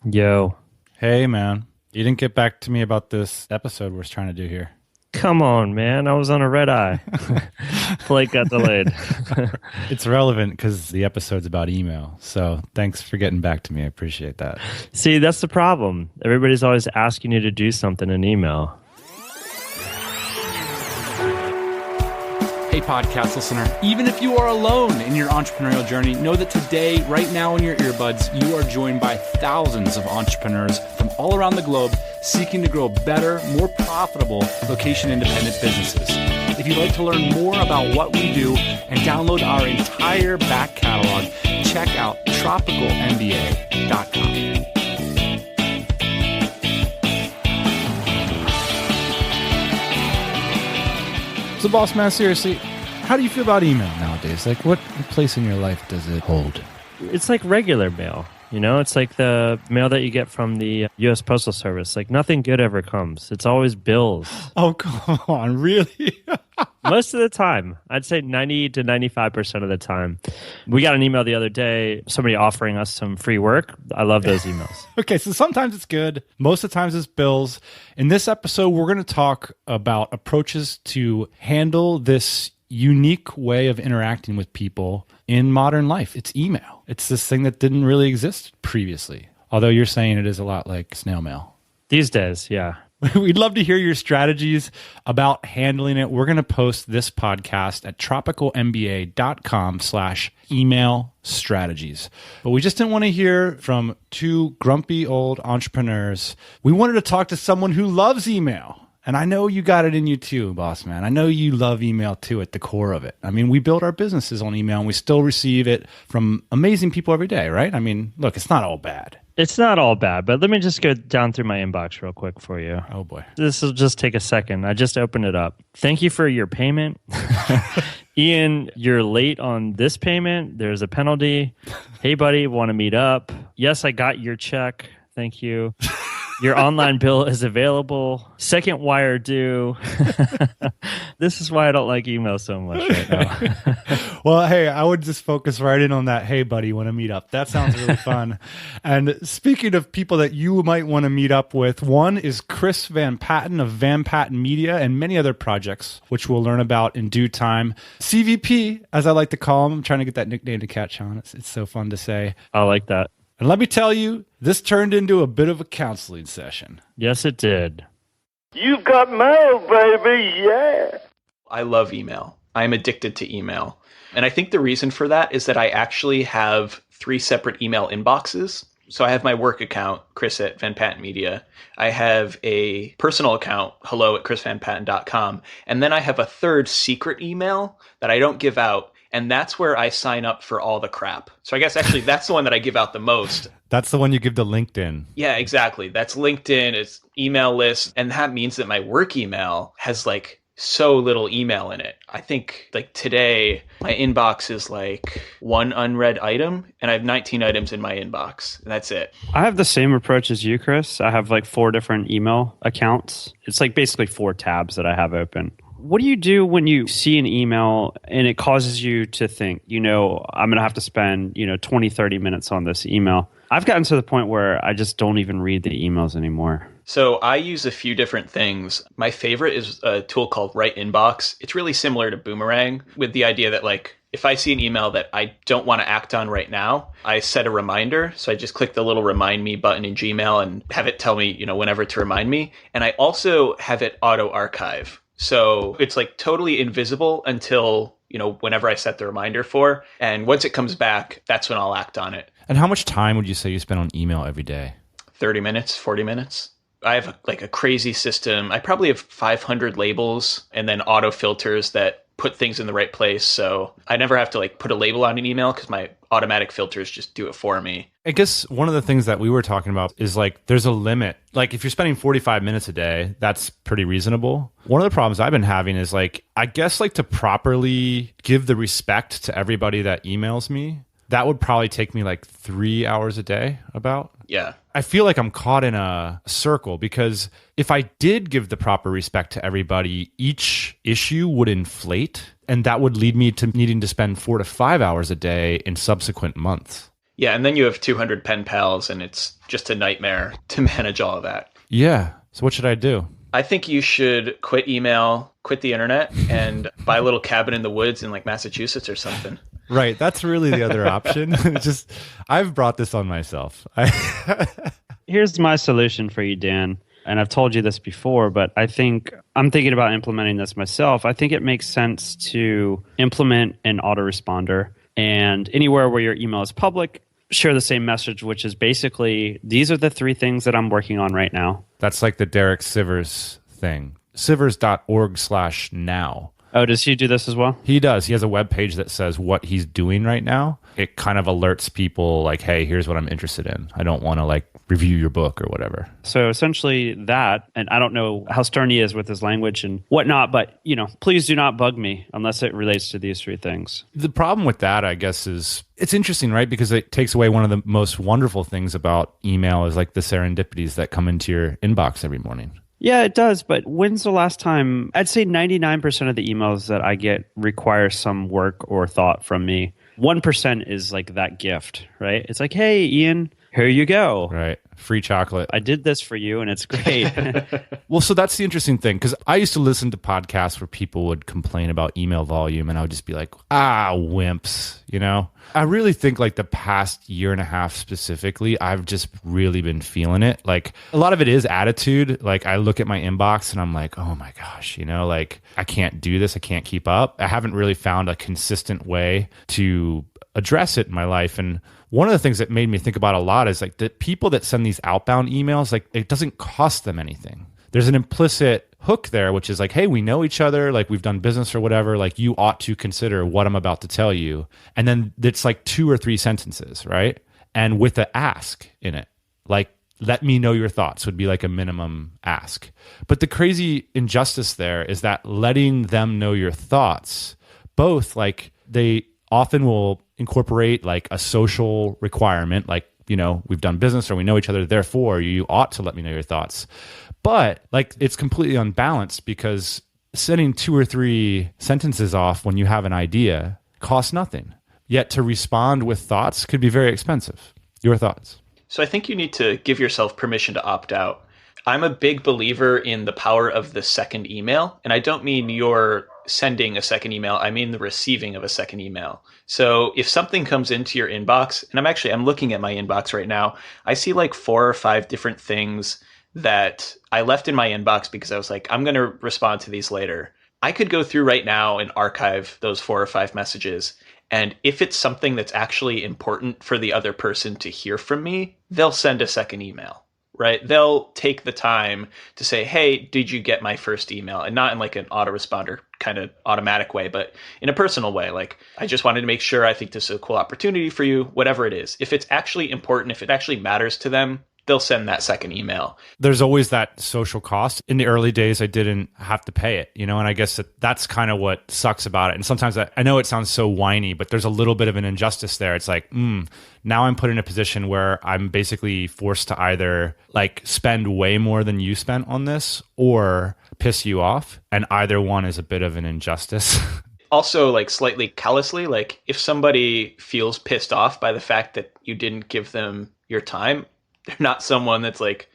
Yo, Hey, man. You didn't get back to me about this episode we're trying to do here. come on, man. I was on a red eye. Flight got delayed. It's relevant because the episode's about email. So thanks for getting back to me. I appreciate that. See, that's the problem. Everybody's always asking you to do something in email. Hey, podcast listener, even if you are alone in your entrepreneurial journey, know that today, right now in your earbuds, you are joined by thousands of entrepreneurs from all around the globe seeking to grow better, more profitable location-independent businesses. If you'd like to learn more about what we do and download our entire back catalog, check out TropicalMBA.com. So, boss man, seriously, how do you feel about email nowadays? Like, what place in your life does it hold? It's like regular mail. You know, it's like the mail that you get from the U.S. Postal Service. Like nothing good ever comes. It's always bills. Oh, come on. Really? Most of the time. I'd say 90 to 95% of the time. We got an email the other day, somebody offering us some free work. I love those emails. Okay, so sometimes it's good. Most of the times it's bills. In this episode, we're going to talk about approaches to handle this unique way of interacting with people in modern life. It's email. It's this thing that didn't really exist previously. Although you're saying it is a lot like snail mail. These days, yeah. We'd love to hear your strategies about handling it. We're going to post this podcast at tropicalmba.com/email strategies. But we just didn't want to hear from two grumpy old entrepreneurs. We wanted to talk to someone who loves email. And I know you got it in you too, boss man. I know you love email too at the core of it. I mean, we build our businesses on email and we still receive it from amazing people every day, right? I mean, look, it's not all bad. It's not all bad, but let me just go down through my inbox real quick for you. Oh boy. This will just take a second. I just opened it up. Thank you for your payment. Ian, you're late on this payment. There's a penalty. Hey, buddy, want to meet up? Yes, I got your check. Thank you. Your online bill is available. Second wire due. This is why I don't like email so much right now. Well, hey, I would just focus right in on that. Hey, buddy, want to meet up? That sounds really fun. And speaking of people that you might want to meet up with, one is Chris Van Patten of Patten Media and many other projects, which we'll learn about in due time. CVP, as I like to call him. I'm trying to get that nickname to catch on. It's so fun to say. I like that. And let me tell you, this turned into a bit of a counseling session. Yes, it did. You've got mail, baby, yeah. I love email. I'm addicted to email. And I think the reason for that is that I actually have 3 separate email inboxes. So I have my work account, Chris at Patten Media. I have a personal account, hello@chrisvanpatten.com. And then I have a third secret email that I don't give out. And that's where I sign up for all the crap. So I guess actually that's the one that I give out the most. That's the one you give to LinkedIn. Yeah, exactly. That's LinkedIn, it's email list. And that means that my work email has like so little email in it. I think like today, my inbox is like 1 unread item and I have 19 items in my inbox. And that's it. I have the same approach as you, Chris. I have like 4 different email accounts. It's like basically 4 tabs that I have open. What do you do when you see an email and it causes you to think, I'm going to have to spend, 20, 30 minutes on this email? I've gotten to the point where I just don't even read the emails anymore. So I use a few different things. My favorite is a tool called Right Inbox. It's really similar to Boomerang with the idea that like, if I see an email that I don't want to act on right now, I set a reminder. So I just click the little remind me button in Gmail and have it tell me, whenever to remind me. And I also have it auto archive. So it's like totally invisible until, whenever I set the reminder for. And once it comes back, that's when I'll act on it. And how much time would you say you spend on email every day? 30 minutes, 40 minutes. I have like a crazy system. I probably have 500 labels and then auto filters that put things in the right place. So I never have to like put a label on an email because my automatic filters just do it for me. I guess one of the things that we were talking about is like there's a limit. Like if you're spending 45 minutes a day, that's pretty reasonable. One of the problems I've been having is like, I guess like to properly give the respect to everybody that emails me, that would probably take me like 3 hours a day about. Yeah. I feel like I'm caught in a circle because if I did give the proper respect to everybody, each issue would inflate and that would lead me to needing to spend 4 to 5 hours a day in subsequent months. Yeah, and then you have 200 pen pals, and it's just a nightmare to manage all of that. Yeah. So what should I do? I think you should quit email, quit the internet, and buy a little cabin in the woods in like Massachusetts or something. Right. That's really the other option. It's just, I've brought this on myself. Here's my solution for you, Dan. And I've told you this before, but I think I'm thinking about implementing this myself. I think it makes sense to implement an autoresponder, and anywhere where your email is public, share the same message, which is basically, these are the 3 things that I'm working on right now. That's like the Derek Sivers thing. Sivers.org/now. Oh, does he do this as well? He does. He has a web page that says what he's doing right now. It kind of alerts people like, hey, here's what I'm interested in. I don't want to like review your book or whatever. So essentially that, and I don't know how stern he is with his language and whatnot, but please do not bug me unless it relates to these 3 things. The problem with that, I guess, is it's interesting, right? Because it takes away one of the most wonderful things about email is like the serendipities that come into your inbox every morning. Yeah, it does. But when's the last time? I'd say 99% of the emails that I get require some work or thought from me. 1% is like that gift, right? It's like, hey, Ian, here you go. Right. Free chocolate. I did this for you and it's great. Well, so that's the interesting thing, because I used to listen to podcasts where people would complain about email volume and I would just be like, wimps, I really think like the past year and a half specifically, I've just really been feeling it. Like a lot of it is attitude. Like I look at my inbox and I'm like, oh my gosh, like I can't do this. I can't keep up. I haven't really found a consistent way to address it in my life. And one of the things that made me think about a lot is like the people that send these outbound emails, like it doesn't cost them anything. There's an implicit hook there, which is like, hey, we know each other, like we've done business or whatever, like you ought to consider what I'm about to tell you. And then it's like 2 or 3 sentences, right? And with an ask in it, like, let me know your thoughts would be like a minimum ask. But the crazy injustice there is that letting them know your thoughts, both like they often will incorporate like a social requirement, like, we've done business or we know each other, therefore you ought to let me know your thoughts. But like it's completely unbalanced because sending 2 or 3 sentences off when you have an idea costs nothing. Yet to respond with thoughts could be very expensive. Your thoughts? So I think you need to give yourself permission to opt out. I'm a big believer in the power of the second email. And I don't mean you're sending a second email. I mean the receiving of a second email. So if something comes into your inbox, and I'm looking at my inbox right now, I see like 4 or 5 different things that I left in my inbox because I was like, I'm going to respond to these later. I could go through right now and archive those 4 or 5 messages. And if it's something that's actually important for the other person to hear from me, they'll send a second email, right? They'll take the time to say, hey, did you get my first email? And not in like an autoresponder kind of automatic way, but in a personal way. Like, I just wanted to make sure I think this is a cool opportunity for you, whatever it is. If it's actually important, if it actually matters to them, they'll send that second email. There's always that social cost. In the early days, I didn't have to pay it, and I guess that's kind of what sucks about it. And sometimes I know it sounds so whiny, but there's a little bit of an injustice there. It's like, now I'm put in a position where I'm basically forced to either like spend way more than you spent on this or piss you off. And either one is a bit of an injustice. Also, like slightly callously, like if somebody feels pissed off by the fact that you didn't give them your time, they're not someone that's like,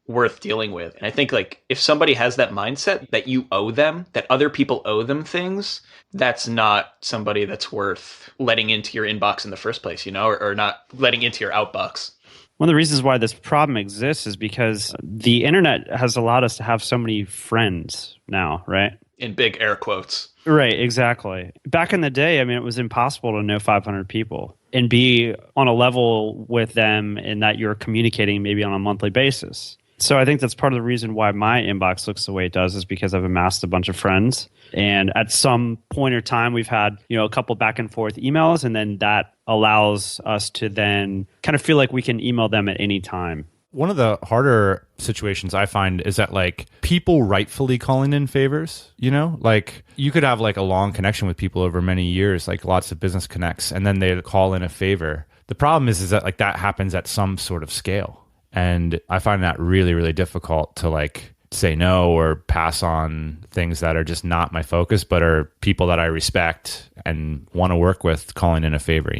worth dealing with. And I think like if somebody has that mindset that you owe them, that other people owe them things, that's not somebody that's worth letting into your inbox in the first place, or not letting into your outbox. One of the reasons why this problem exists is because the internet has allowed us to have so many friends now, right? In big air quotes. Right, exactly. Back in the day, it was impossible to know 500 people and be on a level with them in that you're communicating maybe on a monthly basis. So I think that's part of the reason why my inbox looks the way it does is because I've amassed a bunch of friends. And at some point or time, we've had, a couple back and forth emails, and then that allows us to then kind of feel like we can email them at any time. One of the harder situations I find is that like people rightfully calling in favors, like you could have like a long connection with people over many years, like lots of business connects, and then they call in a favor. The problem is that like that happens at some sort of scale. And I find that really, really difficult to like say no or pass on things that are just not my focus, but are people that I respect and want to work with calling in a favor,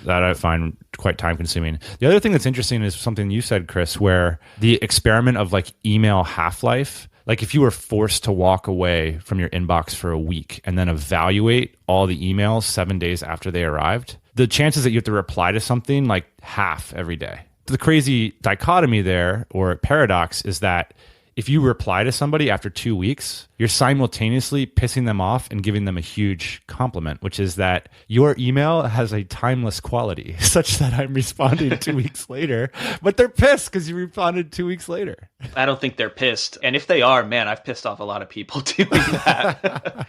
That I find quite time consuming. The other thing that's interesting is something you said, Chris, where the experiment of like email half-life, like if you were forced to walk away from your inbox for a week and then evaluate all the emails 7 days after they arrived, the chances that you have to reply to something like half every day. The crazy dichotomy there, or paradox, is that if you reply to somebody after 2 weeks, you're simultaneously pissing them off and giving them a huge compliment, which is that your email has a timeless quality such that I'm responding 2 weeks later, but they're pissed because you responded 2 weeks later. I don't think they're pissed. And if they are, man, I've pissed off a lot of people doing that.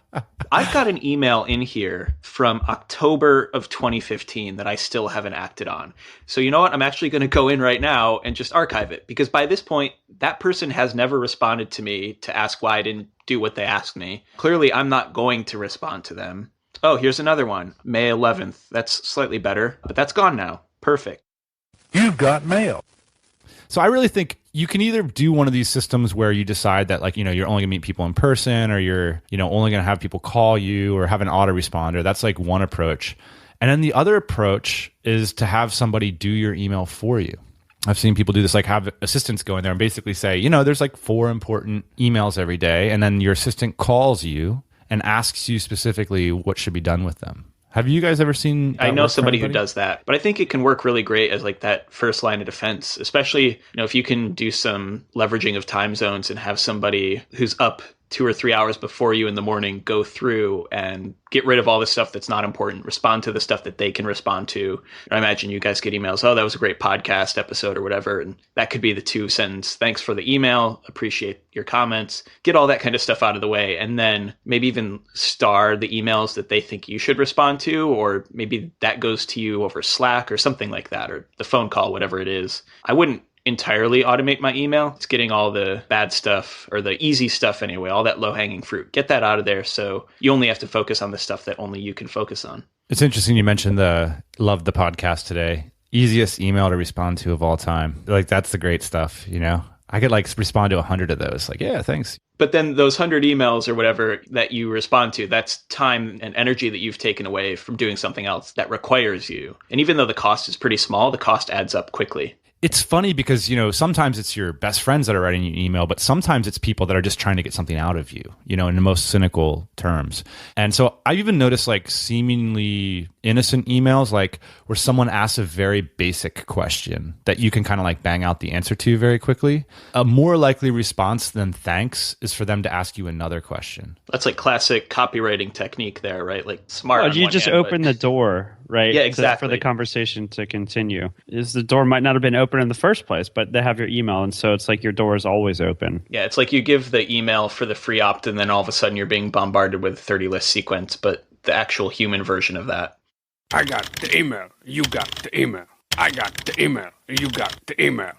I've got an email in here from October of 2015 that I still haven't acted on. So you know what? I'm actually going to go in right now and just archive it, because by this point, that person has never responded to me to ask why I didn't do what they asked me. Clearly, I'm not going to respond to them. Oh, here's another one. May 11th. That's slightly better, but that's gone now. Perfect. You've got mail. So I really think you can either do one of these systems where you decide that, like, you're only gonna meet people in person, or you're, only gonna have people call you, or have an autoresponder. That's like one approach. And then the other approach is to have somebody do your email for you. I've seen people do this, like have assistants go in there and basically say, there's like 4 important emails every day. And then your assistant calls you and asks you specifically what should be done with them. Have you guys ever seen that? I know somebody who does that, but I think it can work really great as like that first line of defense, especially, if you can do some leveraging of time zones and have somebody who's up 2 or 3 hours before you in the morning go through and get rid of all the stuff that's not important, respond to the stuff that they can respond to. I imagine you guys get emails, oh, that was a great podcast episode or whatever. And that could be the 2-sentence, thanks for the email, appreciate your comments, get all that kind of stuff out of the way. And then maybe even star the emails that they think you should respond to, or maybe that goes to you over Slack or something like that, or the phone call, whatever it is. I wouldn't entirely automate my email. It's getting all the bad stuff, or the easy stuff anyway, all that low-hanging fruit. Get that out of there so you only have to focus on the stuff that only you can focus on. It's interesting you mentioned loved the podcast today. Easiest email to respond to of all time. Like, that's the great stuff, I could like respond to 100 of those. Like, yeah, thanks. But then those 100 emails or whatever that you respond to, that's time and energy that you've taken away from doing something else that requires you. And even though the cost is pretty small, the cost adds up quickly. It's funny because, sometimes it's your best friends that are writing you an email, but sometimes it's people that are just trying to get something out of you, in the most cynical terms. And so I've even noticed like seemingly innocent emails, like where someone asks a very basic question that you can kind of like bang out the answer to very quickly. A more likely response than thanks is for them to ask you another question. That's like classic copywriting technique there, right? Like smart. Well, you just open the door, right? Yeah, exactly. For the conversation to continue. The door might not have been open in the first place, but they have your email, and so it's like your door is always open. Yeah, it's like you give the email for the free opt, and then all of a sudden you're being bombarded with 30 list sequence, but the actual human version of that. I got the email. You got the email. I got the email. You got the email.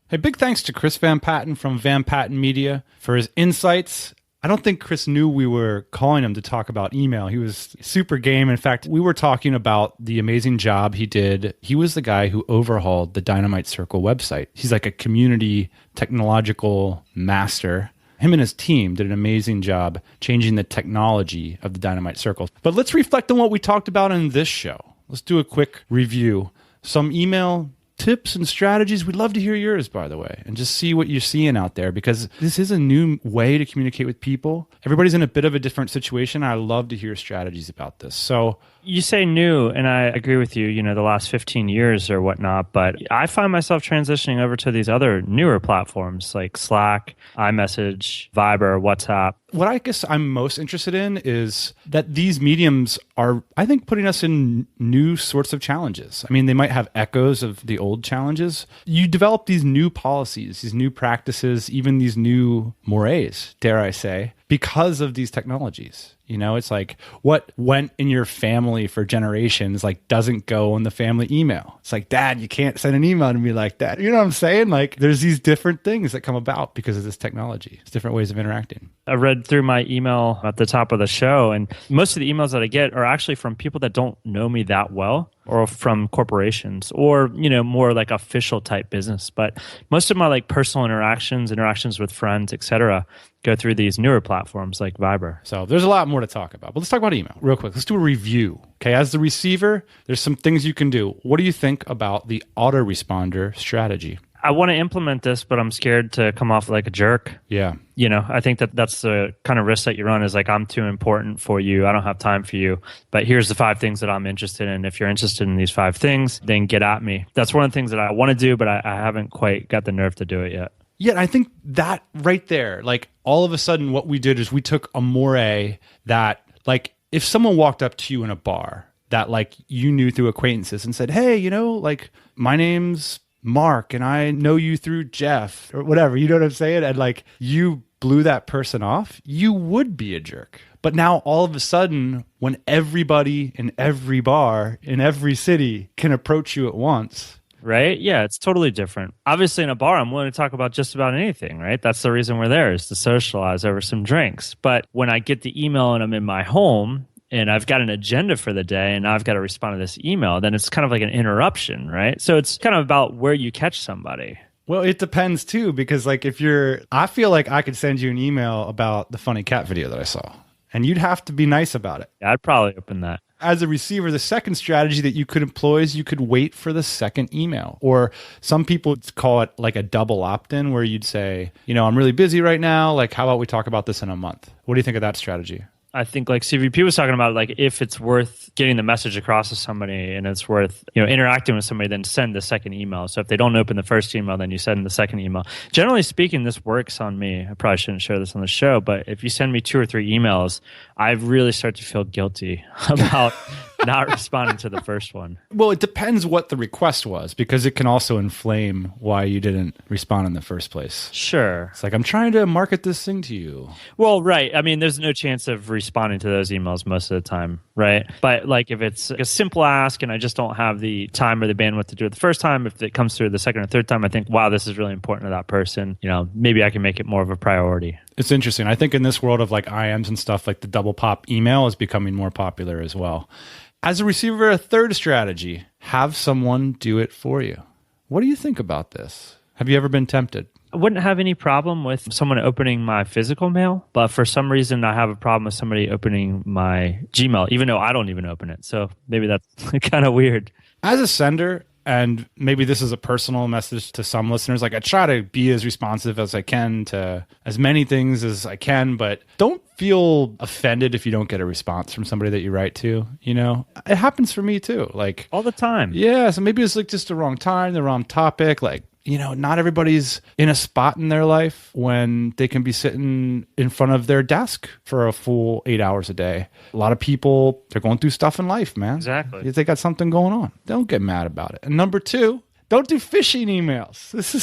Hey, big thanks to Chris Van Patten from Patten Media for his insights. I don't think Chris knew we were calling him to talk about email. He was super game. In fact, we were talking about the amazing job he did. He was the guy who overhauled the Dynamite Circle website. He's like a community technological master. Him and his team did an amazing job changing the technology of the Dynamite Circle. But let's reflect on what we talked about in this show. Let's do a quick review. Some email tips and strategies. We'd love to hear yours, by the way, and just see what you're seeing out there, because this is a new way to communicate with people. Everybody's in a bit of a different situation. I love to hear strategies about this. So you say new, and I agree with you, the last 15 years or whatnot, but I find myself transitioning over to these other newer platforms like Slack, iMessage, Viber, WhatsApp. What I guess I'm most interested in is that these mediums are, I think, putting us in new sorts of challenges. I mean, they might have echoes of the old challenges. You develop these new policies, these new practices, even these new mores, dare I say, because of these technologies. It's like what went in your family for generations, like doesn't go in the family email. It's like, Dad, you can't send an email to me like that. You know what I'm saying? Like there's these different things that come about because of this technology. It's different ways of interacting. I read through my email at the top of the show, and most of the emails that I get are actually from people that don't know me that well, or from corporations, or more like official type business. But most of my like personal interactions with friends, etc., go through these newer platforms like Viber. So there's a lot more more to talk about. But let's talk about email real quick. Let's do a review. Okay, as the receiver, there's some things you can do. What do you think about the autoresponder strategy? I want to implement this, but I'm scared to come off like a jerk. Yeah. I think that's the kind of risk that you run is like, I'm too important for you. I don't have time for you. But here's the 5 things that I'm interested in. If you're interested in these 5 things, then get at me. That's one of the things that I want to do, but I haven't quite got the nerve to do it yet. Yeah, I think that right there, like all of a sudden what we did is we took a moray that like if someone walked up to you in a bar that like you knew through acquaintances and said, hey, like my name's Mark and I know you through Jeff or whatever, you know what I'm saying? And like you blew that person off, you would be a jerk. But now all of a sudden, when everybody in every bar in every city can approach you at once. Right? Yeah, it's totally different. Obviously, in a bar, I'm willing to talk about just about anything, right? That's the reason we're there, is to socialize over some drinks. But when I get the email and I'm in my home and I've got an agenda for the day and I've got to respond to this email, then it's kind of like an interruption, right? So it's kind of about where you catch somebody. Well, it depends too, because like I feel like I could send you an email about the funny cat video that I saw, and you'd have to be nice about it. Yeah, I'd probably open that. As a receiver, the second strategy that you could employ is you could wait for the second email. Or some people call it like a double opt-in, where you'd say, I'm really busy right now. Like, how about we talk about this in a month? What do you think of that strategy? I think like CVP was talking about, like if it's worth getting the message across to somebody and it's worth interacting with somebody, then send the second email. So if they don't open the first email, then you send the second email. Generally speaking, this works on me. I probably shouldn't share this on the show, but if you send me 2 or 3 emails, I really start to feel guilty about not responding to the first one. Well, it depends what the request was, because it can also inflame why you didn't respond in the first place. Sure. It's like, I'm trying to market this thing to you. Well, right. I mean, there's no chance of responding to those emails most of the time, right? But like if it's a simple ask and I just don't have the time or the bandwidth to do it the first time, if it comes through the second or third time, I think, wow, this is really important to that person. Maybe I can make it more of a priority. It's interesting. I think in this world of like IMs and stuff, like the double pop email is becoming more popular as well. As a receiver, a third strategy, have someone do it for you. What do you think about this? Have you ever been tempted? I wouldn't have any problem with someone opening my physical mail, but for some reason I have a problem with somebody opening my Gmail, even though I don't even open it. So maybe that's kind of weird. As a sender, and maybe this is a personal message to some listeners, like I try to be as responsive as I can to as many things as I can, but don't feel offended if you don't get a response from somebody that you write to. It happens for me too. Like all the time. Yeah. So maybe it's like just the wrong time, the wrong topic. Like, not everybody's in a spot in their life when they can be sitting in front of their desk for a full 8 hours a day. A lot of people, they're going through stuff in life, man. Exactly. They got something going on. Don't get mad about it. And number 2, don't do phishing emails. This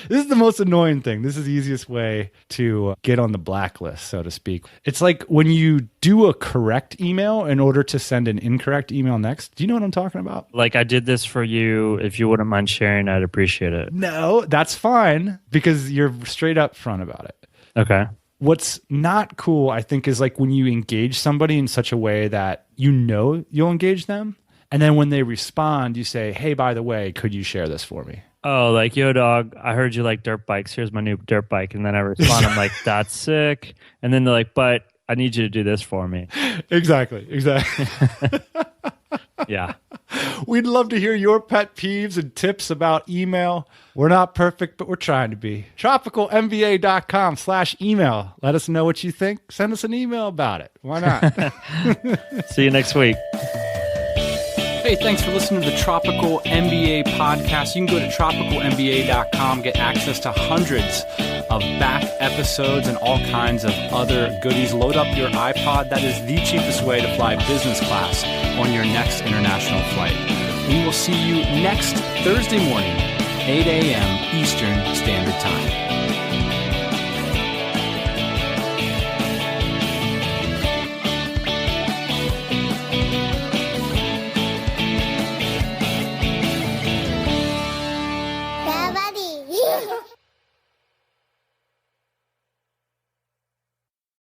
is the most annoying thing. This is the easiest way to get on the blacklist, so to speak. It's like when you do a correct email in order to send an incorrect email next. Do you know what I'm talking about? Like, I did this for you. If you wouldn't mind sharing, I'd appreciate it. No, that's fine, because you're straight up front about it. Okay. What's not cool, I think, is like when you engage somebody in such a way that you'll engage them. And then when they respond, you say, hey, by the way, could you share this for me? Oh, like, yo, dog, I heard you like dirt bikes. Here's my new dirt bike. And then I respond, I'm like, that's sick. And then they're like, but I need you to do this for me. Exactly. Yeah. We'd love to hear your pet peeves and tips about email. We're not perfect, but we're trying to be. TropicalMBA.com/email. Let us know what you think. Send us an email about it. Why not? See you next week. Hey, thanks for listening to the Tropical MBA podcast. You can go to tropicalmba.com, get access to hundreds of back episodes and all kinds of other goodies. Load up your iPod. That is the cheapest way to fly business class on your next international flight. We will see you next Thursday morning, 8 a.m. Eastern Standard Time.